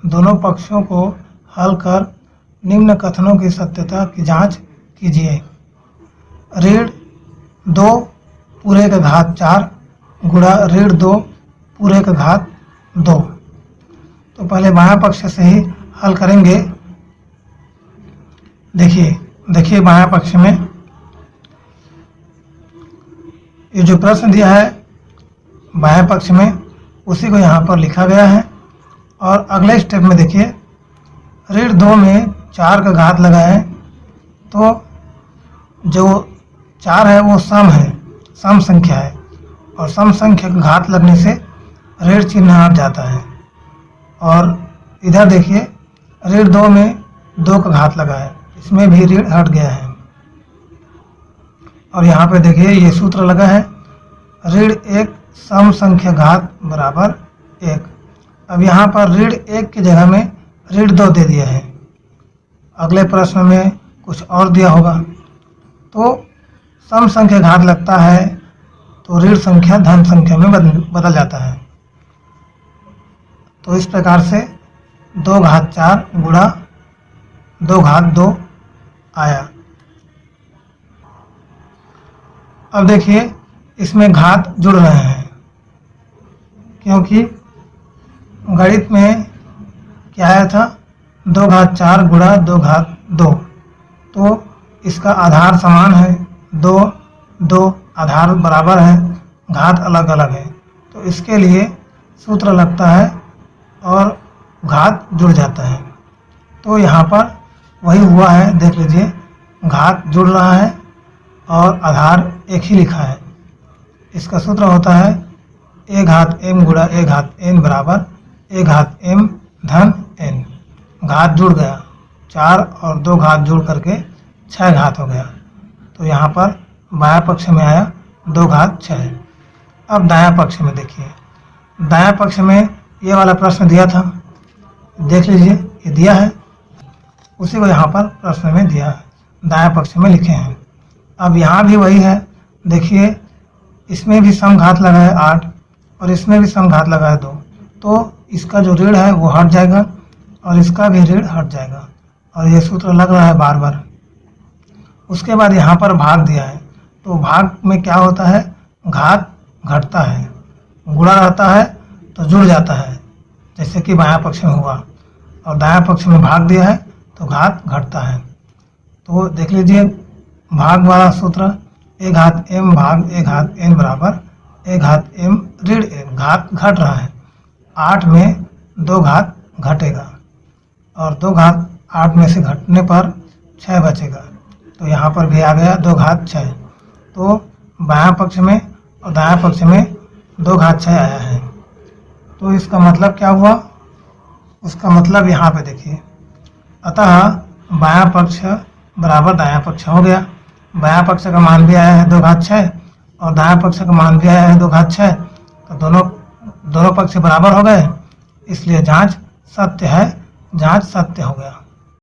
दोनों पक्षों को हल कर निम्न कथनों की सत्यता की जांच कीजिए। ऋण 2 पूरे का घात 4 गुणा ऋण 2 पूरे का घात 2। तो पहले बायां पक्ष से ही हल करेंगे। देखिए बायां पक्ष में ये जो प्रश्न दिया है बाएं पक्ष में उसी को यहाँ पर लिखा गया है। और अगले स्टेप में देखिए ऋण 2 में 4 का घात लगा है, तो जो 4 है वो सम संख्या है और सम संख्या का घात लगने से ऋण चिन्ह हट जाता है। और इधर देखिए ऋण 2 में 2 का घात लगा है, इसमें भी ऋण हट गया है। और यहाँ पे देखिए ये सूत्र लगा है ऋण 1 सम संख्या घात बराबर 1। अब यहाँ पर ऋण 1 की जगह में ऋण 2 दे दिया है। अगले प्रश्न में कुछ और दिया होगा, तो सम संख्या घात लगता है तो ऋण संख्या धन संख्या में बदल जाता है। तो इस प्रकार से 2 घात 4 गुणा 2 घात 2 आया। अब देखिए इसमें घात जुड़ रहे हैं, क्योंकि गणित में क्या आया था 2 घात 4 गुणा 2 घात 2, तो इसका आधार समान है, 2 आधार बराबर है, घात अलग अलग है, तो इसके लिए सूत्र लगता है और घात जुड़ जाता है। तो यहाँ पर वही हुआ है, देख लीजिए घात जुड़ रहा है और आधार एक ही लिखा है। इसका सूत्र होता है a घात m गुणा a घात n बराबर a घात m धन n। घात जुड़ गया, 4 और 2 घात जुड़ करके 6 घात हो गया। तो यहाँ पर बायां पक्ष में आया 2 घात 6। अब दायां पक्ष में देखिए, दायां पक्ष में ये वाला प्रश्न दिया था, देख लीजिए ये दिया है, उसी को यहाँ पर प्रश्न में दिया है, दायां पक्ष में लिखे हैं। अब यहाँ भी वही है, देखिए इसमें भी सम घात लगा है 8 और इसमें भी सम घात लगा है 2, तो इसका जो ऋण है वो हट जाएगा और इसका भी ऋण हट जाएगा और ये सूत्र लग रहा है बार बार। उसके बाद यहाँ पर भाग दिया है, तो भाग में क्या होता है घात घटता है, गुणा रहता है तो जुड़ जाता है, जैसे कि बायां पक्ष में हुआ, और दायां पक्ष में भाग दिया है तो घात घटता है। तो देख लीजिए भाग वाला सूत्र a घात m भाग a घात n बराबर a घात m ऋण n। घात घट रहा है, 8 में 2 घात घटेगा और 2 घात 8 में से घटने पर 6 बचेगा, तो यहाँ पर भी आ गया 2 घात 6। तो बायां पक्ष में और दायां पक्ष में 2 घात 6 आया है। तो इसका मतलब क्या हुआ, उसका मतलब यहाँ पे देखिए, अतः बायां पक्ष बराबर दायां पक्ष हो गया। बायां पक्ष का मान भी आया है 2 घात 6 और दायां पक्ष का मान भी आया है 2 घात 6, तो दोनों पक्ष बराबर हो गए, इसलिए जांच सत्य है, जांच सत्य हो गया।